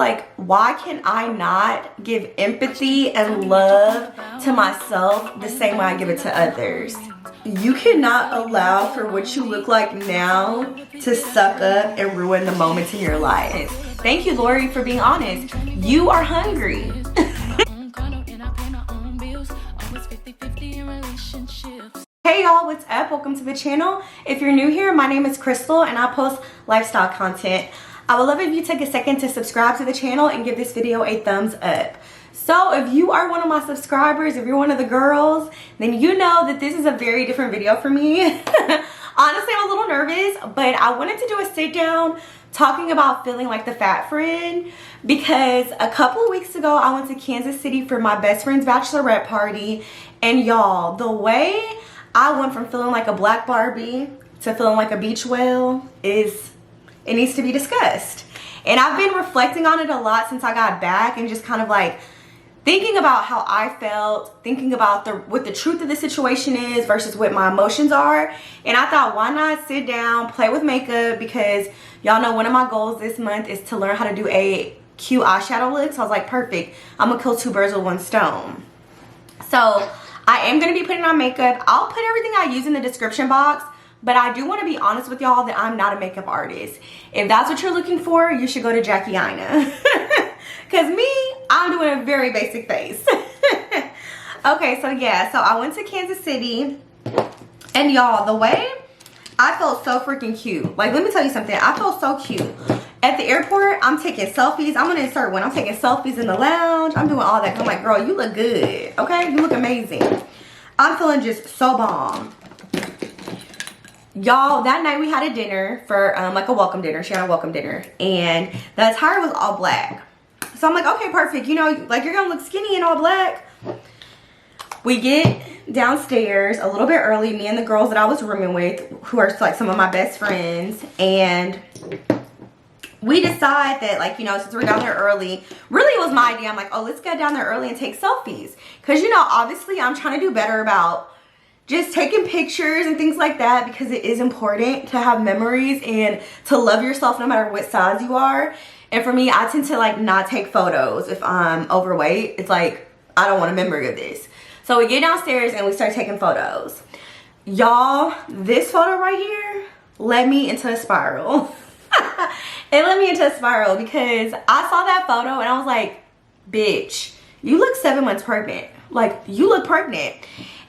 Like, why can I not give empathy and love to myself the same way I give it to others? You cannot allow for what you look like now to suck up and ruin the moments in your life. Thank you, Lori, for being honest. You are hungry. Hey y'all, what's up? Welcome to the channel. If you're new here, my name is Crystal and I post lifestyle content. I would love if you take a second to subscribe to the channel and give this video a thumbs up. So if you are one of my subscribers, if you're one of the girls, then you know that this is a very different video for me. Honestly, I'm a little nervous, but I wanted to do a sit down talking about feeling like the fat friend because a couple of weeks ago I went to Kansas City for my best friend's bachelorette party, and y'all, the way I went from feeling like a black Barbie to feeling like a beach whale it needs to be discussed. And I've been reflecting on it a lot since I got back and just kind of like thinking about how I felt, thinking about what the truth of the situation is versus what my emotions are. And I thought, why not sit down, play with makeup, because y'all know one of my goals this month is to learn how to do a cute eyeshadow look. So I was like, perfect, I'm gonna kill two birds with one stone. So I am gonna be putting on makeup. I'll put everything I use in the description box, but I do want to be honest with y'all that I'm not a makeup artist. If that's what you're looking for, you should go to Jackie Aina. Because me, I'm doing a very basic face. Okay, so yeah, so I went to Kansas City. And y'all, the way I felt so freaking cute. Like, let me tell you something. I felt so cute. At the airport, I'm taking selfies. I'm going to insert one. I'm taking selfies in the lounge. I'm doing all that. I'm like, girl, you look good. Okay? You look amazing. I'm feeling just so bomb. Y'all, that night we had a dinner for like a welcome dinner. She had a welcome dinner, and the attire was all black. So I'm like, okay, perfect. You know, like, you're gonna look skinny in all black. We get downstairs a little bit early, me and the girls that I was rooming with, who are like some of my best friends, and we decide that, like, you know, since we're down there early, really it was my idea. I'm like, oh, let's get down there early and take selfies, because, you know, obviously I'm trying to do better about just taking pictures and things like that, because it is important to have memories and to love yourself no matter what size you are. And for me, I tend to like not take photos if I'm overweight. It's like, I don't want a memory of this. So we get downstairs and we start taking photos. Y'all, this photo right here led me into a spiral. It led me into a spiral because I saw that photo and I was like, bitch, you look 7 months pregnant. Like, you look pregnant.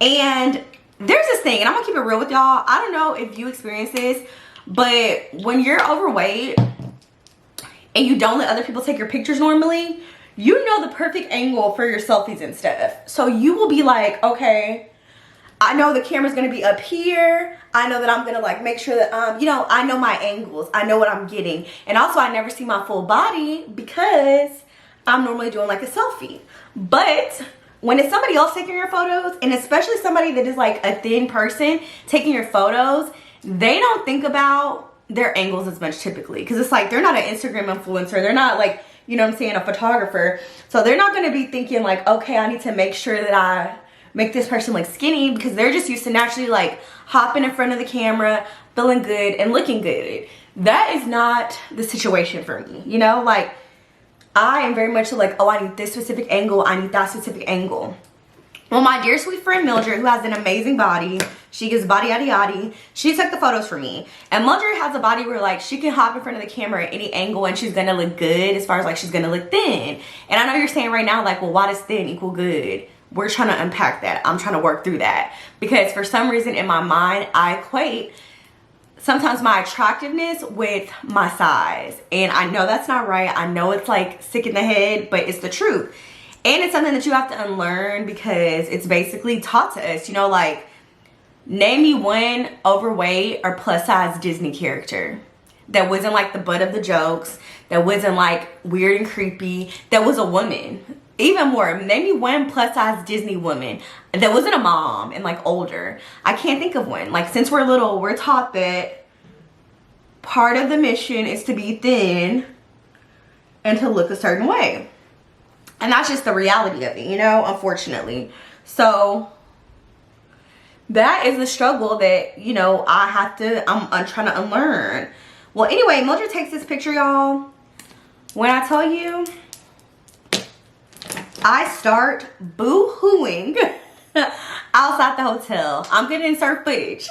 And there's this thing, and I'm gonna keep it real with y'all. I don't know if you experience this, but when you're overweight and you don't let other people take your pictures normally, you know the perfect angle for your selfies and stuff. So you will be like, okay, I know the camera's gonna be up here. I know that I'm gonna like make sure that, you know, I know my angles. I know what I'm getting. And also I never see my full body because I'm normally doing like a selfie. But when it's somebody else taking your photos, and especially somebody that is like a thin person taking your photos, they don't think about their angles as much typically. Because it's like, they're not an Instagram influencer. They're not like, you know what I'm saying, a photographer. So they're not going to be thinking like, okay, I need to make sure that I make this person look skinny, because they're just used to naturally like hopping in front of the camera, feeling good and looking good. That is not the situation for me. You know, like, I am very much like, oh, I need this specific angle, I need that specific angle. Well, my dear sweet friend Mildred, who has an amazing body, she gives body yaddy yaddy, she took the photos for me. And Mildred has a body where like she can hop in front of the camera at any angle and she's gonna look good, as far as like she's gonna look thin. And I know you're saying right now, like, well, why does thin equal good? We're trying to unpack that. I'm trying to work through that, because for some reason in my mind, I equate sometimes my attractiveness with my size. And I know that's not right. I know it's like sick in the head, but it's the truth. And it's something that you have to unlearn, because it's basically taught to us, you know, like, name me one overweight or plus size Disney character that wasn't like the butt of the jokes, that wasn't like weird and creepy, that was a woman. Even more, name me one plus size Disney woman that wasn't a mom and like older. I can't think of one. Like, since we're little, we're taught that part of the mission is to be thin and to look a certain way. And that's just the reality of it, you know, unfortunately. So that is the struggle that, you know, I'm trying to unlearn. Well, anyway, Mildred takes this picture, y'all. when I tell you, I start boo-hooing outside the hotel. I'm gonna insert footage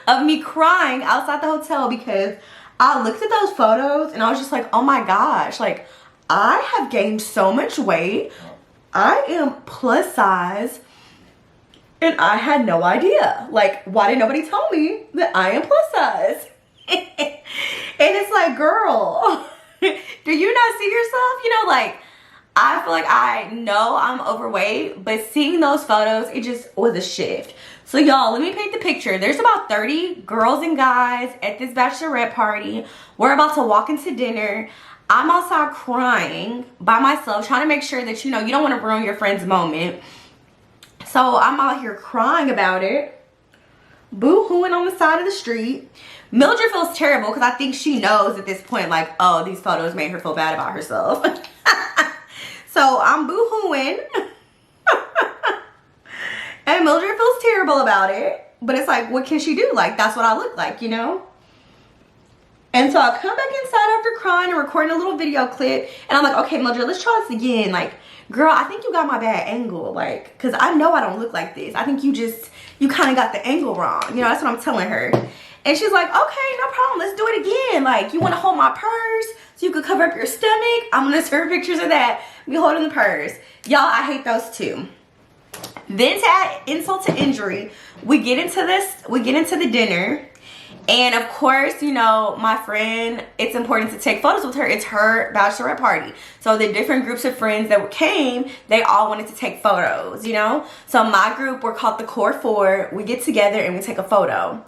of me crying outside the hotel because I looked at those photos and I was just like, oh my gosh, like I have gained so much weight. I am plus size and I had no idea. Like, why didn't nobody tell me that I am plus size? And it's like, girl, do you not see yourself? You know, like, I feel like I know I'm overweight, but seeing those photos, it just was a shift. So y'all, let me paint the picture. There's about 30 girls and guys at this bachelorette party. We're about to walk into dinner. I'm outside crying by myself, trying to make sure that, you know, you don't want to ruin your friend's moment. So I'm out here crying about it, boo-hooing on the side of the street. Mildred feels terrible because I think she knows at this point, like, oh, these photos made her feel bad about herself. So I'm boo-hooing. And Mildred feels terrible about it. But it's like, what can she do? Like, that's what I look like, you know? And so I come back inside after crying and recording a little video clip. And I'm like, okay, Mildred, let's try this again. Like, girl, I think you got my bad angle. Like, because I know I don't look like this. I think you kind of got the angle wrong. You know, that's what I'm telling her. And she's like, okay, no problem. Let's do it again. Like, you want to hold my purse so you could cover up your stomach? I'm going to serve pictures of that. Me holding the purse. Y'all, I hate those too. Then to add insult to injury, we get into the dinner. And of course, you know, my friend, it's important to take photos with her. It's her bachelorette party. So the different groups of friends that came, they all wanted to take photos, you know? So my group, we're called the Core Four. We get together and we take a photo.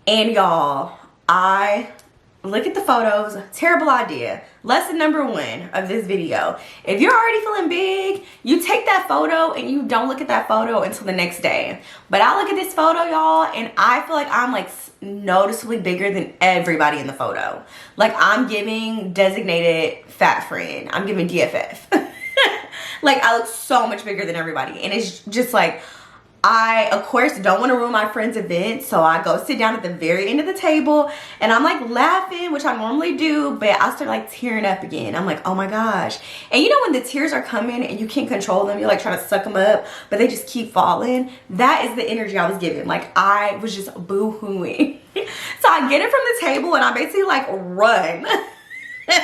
And y'all, I look at the photos. Terrible idea. Lesson number 1 of this video. If you're already feeling big, you take that photo and you don't look at that photo until the next day. But I look at this photo, y'all, and I feel like I'm like noticeably bigger than everybody in the photo. Like, I'm giving designated fat friend. I'm giving DFF. Like, I look so much bigger than everybody. And it's just like, I, of course, don't want to ruin my friend's event, so I go sit down at the very end of the table, and I'm like laughing, which I normally do, but I start like tearing up again. I'm like, oh my gosh. And you know when the tears are coming and you can't control them, you're like trying to suck them up, but they just keep falling? That is the energy I was given. Like, I was just boo-hooing. So I get it from the table, and I basically like run to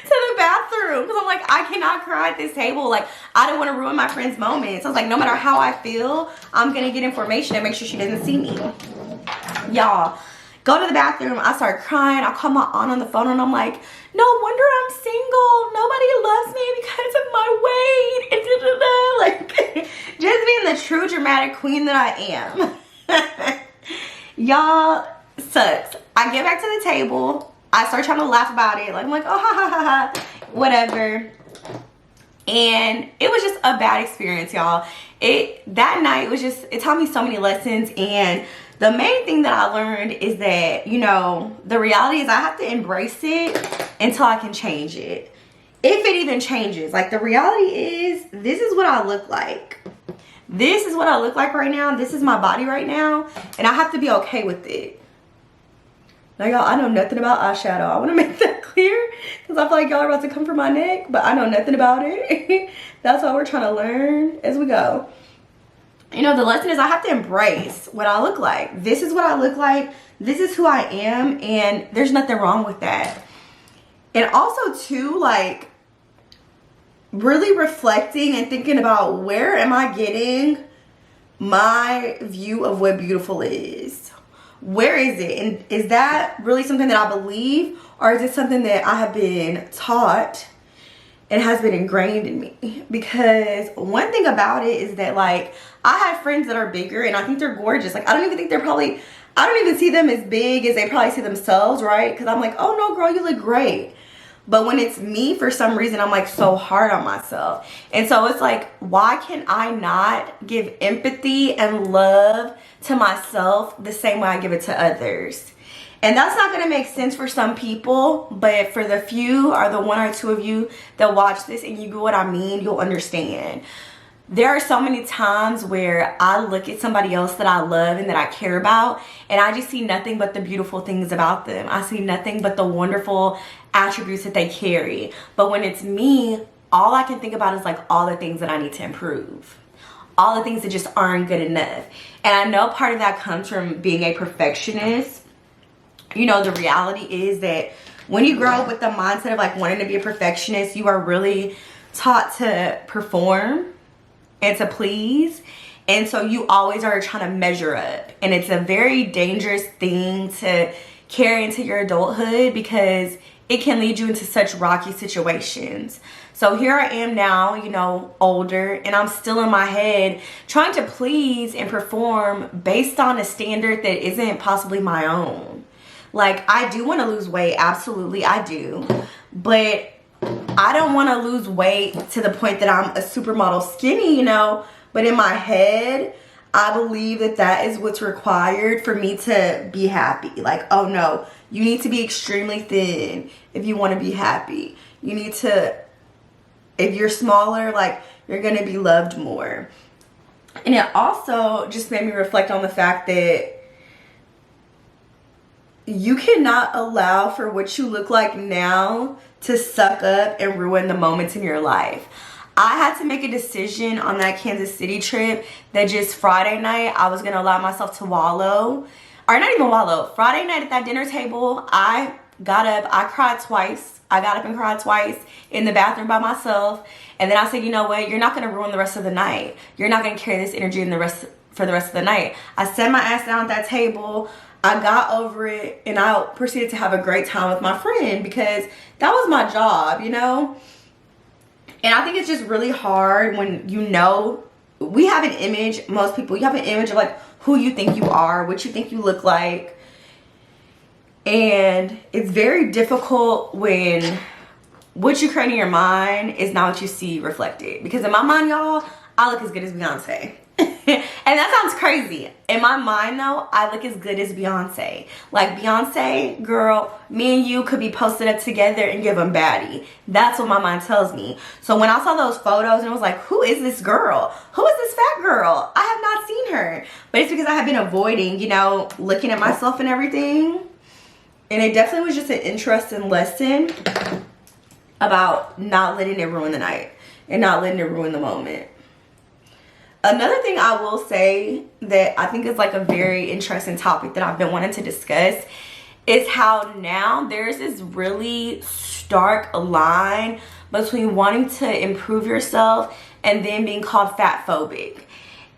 the bathroom because I'm like, I cannot cry at this table. Like, I don't want to ruin my friend's moment. So I was like, no matter how I feel, I'm gonna get information and make sure she doesn't see me. Y'all, go to the bathroom. I start crying. I call my aunt on the phone and I'm like, no wonder I'm single. Nobody loves me because of my weight. Like, just being the true dramatic queen that I am. Y'all, sucks. I get back to the table. I start trying to laugh about it. Like, I'm like, oh, ha, ha, ha, ha, whatever. And it was just a bad experience, y'all. That night was just, it taught me so many lessons. And the main thing that I learned is that, you know, the reality is I have to embrace it until I can change it. If it even changes. Like, the reality is, this is what I look like. This is what I look like right now. This is my body right now. And I have to be okay with it. Now, y'all, I know nothing about eyeshadow. I want to make that clear because I feel like y'all are about to come for my neck, but I know nothing about it. That's why we're trying to learn as we go. You know, the lesson is I have to embrace what I look like. This is what I look like. This is who I am, and there's nothing wrong with that. And also, too, like, really reflecting and thinking about where am I getting my view of what beautiful is? Where is it? And is that really something that I believe, or is it something that I have been taught and has been ingrained in me? Because one thing about it is that, like, I have friends that are bigger and I think they're gorgeous. Like, I don't even think they're probably, I don't even see them as big as they probably see themselves, right? Because I'm like, oh no, girl, you look great. But when it's me, for some reason, I'm like so hard on myself. And so it's like, why can I not give empathy and love to myself the same way I give it to others? And that's not gonna make sense for some people, but for the few or the 1 or 2 of you that watch this and you get what I mean, you'll understand. there are so many times where I look at somebody else that I love and that I care about, and I just see nothing but the beautiful things about them. I see nothing but the wonderful attributes that they carry. But when it's me, all I can think about is like all the things that I need to improve, all the things that just aren't good enough. And I know part of that comes from being a perfectionist. You know, the reality is that when you grow up with the mindset of like wanting to be a perfectionist, you are really taught to perform and to please. And so you always are trying to measure up. And it's a very dangerous thing to carry into your adulthood because it can lead you into such rocky situations. So here I am now, you know, older, and I'm still in my head trying to please and perform based on a standard that isn't possibly my own. Like, I do want to lose weight, absolutely I do, but I don't want to lose weight to the point that I'm a supermodel skinny, you know, but in my head, I believe that that is what's required for me to be happy. Like, oh no, you need to be extremely thin if you want to be happy. You need to, if you're smaller, like, you're going to be loved more. And it also just made me reflect on the fact that you cannot allow for what you look like now to suck up and ruin the moments in your life. I had to make a decision on that Kansas City trip that just Friday night I was going to allow myself to wallow. Or not even wallow. Friday night at that dinner table, I got up. I cried twice. I got up and cried twice in the bathroom by myself. And then I said, you know what? You're not going to ruin the rest of the night. You're not going to carry this energy for the rest of the night. I sat my ass down at that table. I got over it, and I proceeded to have a great time with my friend because that was my job, you know? And I think it's just really hard when, you know, we have an image, most people, you have an image of like who you think you are, what you think you look like. And it's very difficult when what you create in your mind is not what you see reflected. Because in my mind, y'all, I look as good as Beyonce. And that sounds crazy. In my mind though, I look as good as Beyonce. Like, Beyonce, girl, me and you could be posted up together and give them baddie. That's what my mind tells me. So when I saw those photos and I was like, who is this girl? Who is this fat girl? I have not seen her. But it's because I have been avoiding, you know, looking at myself and everything. And it definitely was just an interesting lesson about not letting it ruin the night and not letting it ruin the moment. Another thing I will say that I think is like a very interesting topic that I've been wanting to discuss is how now there's this really stark line between wanting to improve yourself and then being called fatphobic.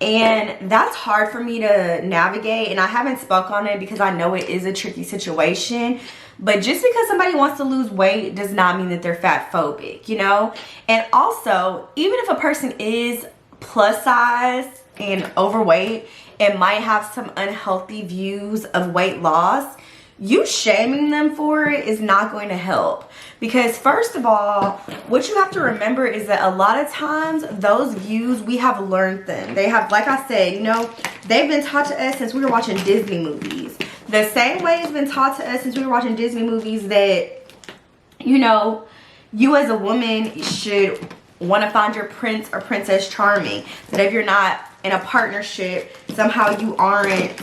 And that's hard for me to navigate, and I haven't spoke on it because I know it is a tricky situation. But just because somebody wants to lose weight does not mean that they're fatphobic, you know? And also, even if a person is plus size and overweight and might have some unhealthy views of weight loss, you shaming them for it is not going to help. Because first of all, what you have to remember is that a lot of times those views, we have learned them. They have, like I said, you know, they've been taught to us since we were watching Disney movies. The same way it's been taught to us since we were watching Disney movies that, you know, you as a woman should want to find your prince or princess charming. That if you're not in a partnership, somehow you aren't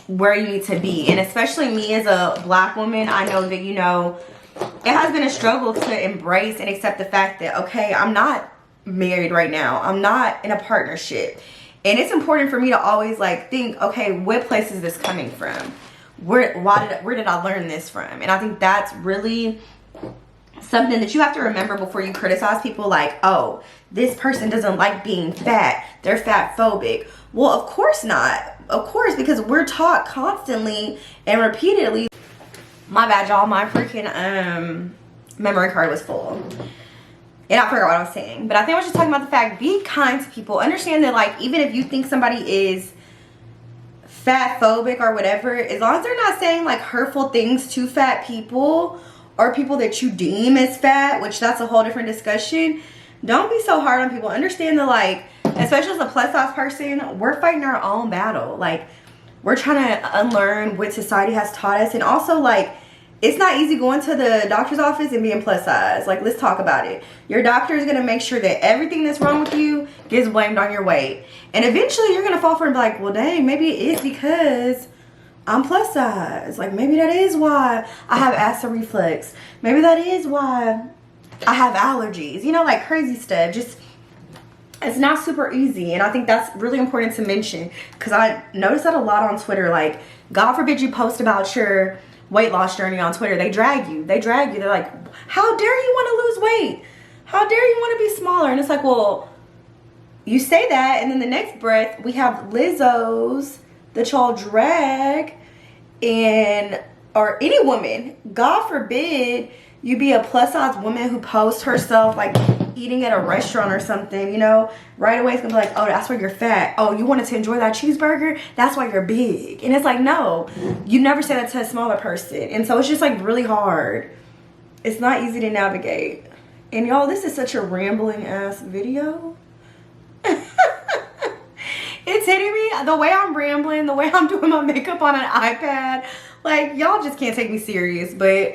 where you need to be. And especially me as a black woman, I know that, you know, it has been a struggle to embrace and accept the fact that, okay, I'm not married right now. I'm not in a partnership. And it's important for me to always like think, okay, what place is this coming from? Where did I learn this from? And I think that's really something that you have to remember before you criticize people like, oh, this person doesn't like being fat. They're fatphobic. Well, of course not. Of course, because we're taught constantly and repeatedly. My bad, y'all. My freaking memory card was full. And I forgot what I was saying. But I think I was just talking about the fact, be kind to people. Understand that, like, even if you think somebody is fatphobic or whatever, as long as they're not saying, like, hurtful things to fat people or people that you deem as fat, which that's a whole different discussion, don't be so hard on people. Understand that, like, especially as a plus size person, we're fighting our own battle. Like, we're trying to unlearn what society has taught us. And also, like, it's not easy going to the doctor's office and being plus size. Like, let's talk about it. Your doctor is going to make sure that everything that's wrong with you gets blamed on your weight. And eventually you're gonna fall for it and be like, well dang, maybe it is because I'm plus size. Like maybe that is why I have acid reflux. Maybe that is why I have allergies. You know, like crazy stuff. Just, it's not super easy. And I think that's really important to mention, because I notice that a lot on Twitter. Like, God forbid you post about your weight loss journey on Twitter. They drag you. They drag you. They're like, how dare you want to lose weight? How dare you want to be smaller? And it's like, well, you say that, and then the next breath, we have Lizzos that y'all drag, and, or any woman, God forbid you be a plus size woman who posts herself like eating at a restaurant or something, you know, right away it's gonna be like, oh, that's why you're fat. Oh, you wanted to enjoy that cheeseburger? That's why you're big. And it's like, no, you never say that to a smaller person. And so it's just like really hard. It's not easy to navigate. And y'all, this is such a rambling ass video. It's hitting me the way I'm rambling, the way I'm doing my makeup on an iPad. Like, y'all just can't take me serious, but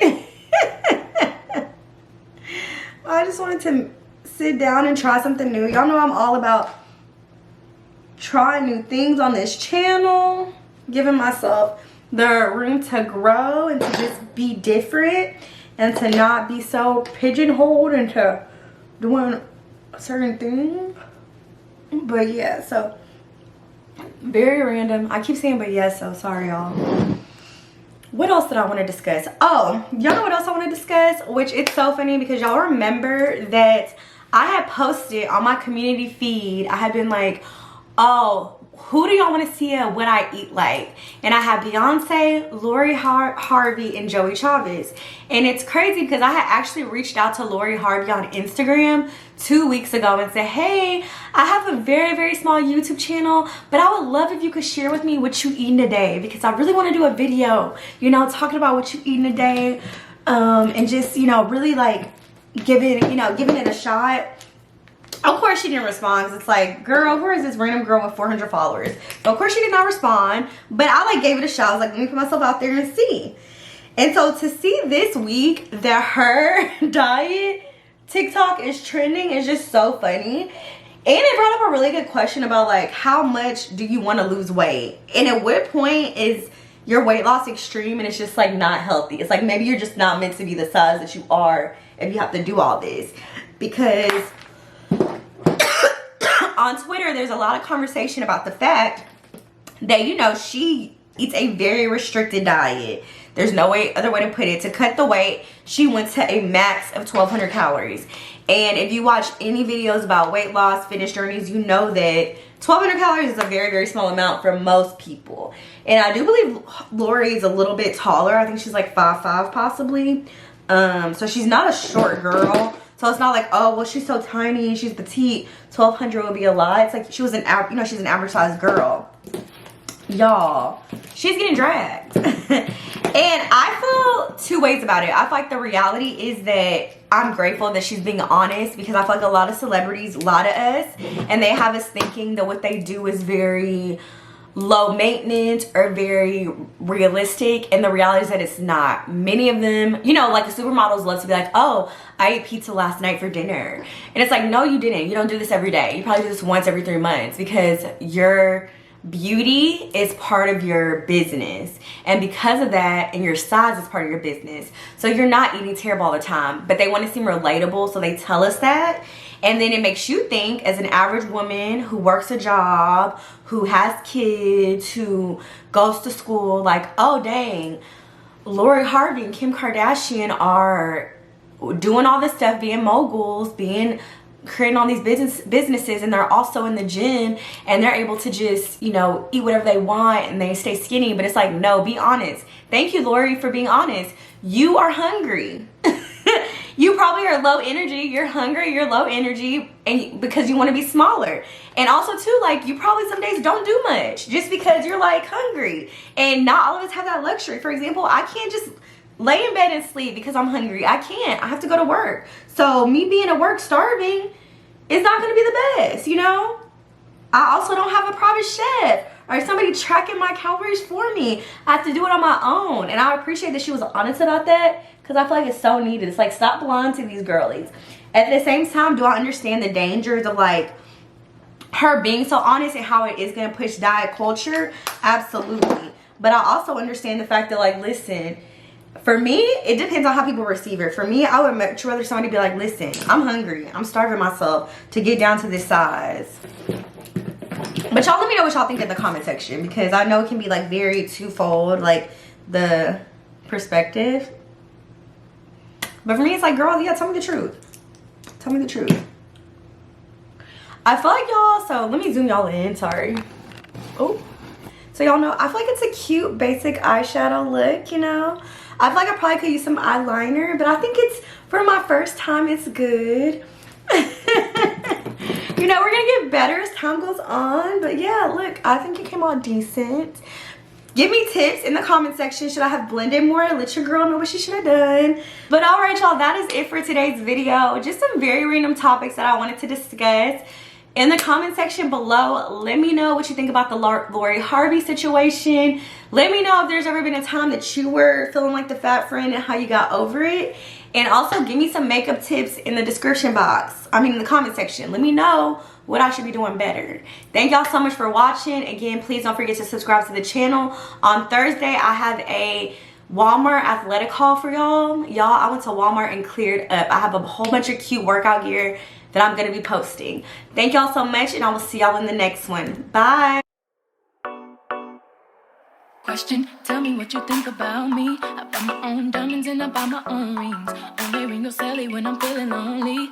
I just wanted to sit down and try something new. Y'all know I'm all about trying new things on this channel, giving myself the room to grow and to just be different and to not be so pigeonholed into doing a certain thing. But yeah, so very random. I keep saying but yeah, so sorry y'all. What else did I want to discuss? Oh, y'all know what else I want to discuss? Which it's so funny because y'all remember that I had posted on my community feed. I had been like, oh, who do y'all want to see what I eat like? And I had Beyonce, Lori Harvey, and Joey Chavez. And it's crazy because I had actually reached out to Lori Harvey on Instagram 2 weeks ago and said, hey, I have a very, very small YouTube channel, but I would love if you could share with me what you eating today, because I really want to do a video, you know, talking about what you eating today, and just, you know, really like giving it a shot. Of course she didn't respond, because it's like, girl, where is this random girl with 400 followers? So of course she did not respond, but I like gave it a shot. I was like, let me put myself out there and see. And so to see this week that her diet TikTok is trending is just so funny. And it brought up a really good question about like, how much do you want to lose weight? And at what point is your weight loss extreme and it's just like not healthy? It's like maybe you're just not meant to be the size that you are if you have to do all this. Because on Twitter, there's a lot of conversation about the fact that, you know, she eats a very restricted diet. There's no other way to put it. To cut the weight, she went to a max of 1,200 calories. And if you watch any videos about weight loss, fitness journeys, you know that 1,200 calories is a very, very small amount for most people. And I do believe Lori is a little bit taller. I think she's like 5'5" possibly. So she's not a short girl. So it's not like, oh, well, she's so tiny and she's petite, 1,200 would be a lot. It's like she was an average sized girl. Y'all, she's getting dragged. And I feel two ways about it. I feel like the reality is that I'm grateful that she's being honest, because I feel like a lot of celebrities lie to us and they have us thinking that what they do is very low maintenance or very realistic, and the reality is that it's not. Many of them, you know, like the supermodels love to be like, oh, I ate pizza last night for dinner. And it's like, no, you didn't. You don't do this every day. You probably do this once every 3 months, because your beauty is part of your business, and because of that, and your size is part of your business. So you're not eating terrible all the time, but they want to seem relatable, so they tell us that. And then it makes you think, as an average woman who works a job, who has kids, who goes to school, like, oh dang, Lori Harvey and Kim Kardashian are doing all this stuff, being moguls, creating all these businesses, and they're also in the gym and they're able to just, you know, eat whatever they want and they stay skinny. But it's like, no, be honest. Thank you, Lori, for being honest. You are hungry. You probably are low energy. You're hungry, you're low energy, and because you want to be smaller. And also too, like, you probably some days don't do much just because you're like hungry. And not all of us have that luxury. For example, I can't just lay in bed and sleep because I'm hungry. I can't. I have to go to work. So me being at work starving is not going to be the best, you know? I also don't have a private chef or somebody tracking my calories for me. I have to do it on my own. And I appreciate that she was honest about that, because I feel like it's so needed. It's like, stop lying to these girlies. At the same time, do I understand the dangers of like her being so honest and how it is going to push diet culture, absolutely. But I also understand the fact that, like, listen, for me, it depends on how people receive it. For me, I would much rather somebody be like, listen, I'm hungry, I'm starving myself to get down to this size. But y'all let me know what y'all think in the comment section, because I know it can be like very twofold, like the perspective. But for me, it's like, girl, yeah, tell me the truth. Tell me the truth. I feel like y'all, so let me zoom y'all in, sorry. Oh, so y'all know, I feel like it's a cute basic eyeshadow look, you know. I feel like I probably could use some eyeliner, but I think it's, for my first time, it's good. You know, we're gonna get better as time goes on, but yeah, look, I think it came out decent. Give me tips in the comment section. Should I have blended more? Let your girl know what she should have done. But all right, y'all, that is it for today's video. Just some very random topics that I wanted to discuss. In the comment section below, let me know what you think about the Lori Harvey situation. Let me know if there's ever been a time that you were feeling like the fat friend and how you got over it. And also give me some makeup tips in the description box. I mean, in the comment section. Let me know what I should be doing better. Thank y'all so much for watching. Again, please don't forget to subscribe to the channel. On Thursday, I have a Walmart athletic haul for y'all. Y'all, I went to Walmart and cleared up. I have a whole bunch of cute workout gear that I'm gonna be posting. Thank y'all so much, and I will see y'all in the next one. Bye. Question, tell me what you think about me. I buy my own diamonds and I buy my own rings. Only ring your celly when I'm feeling lonely.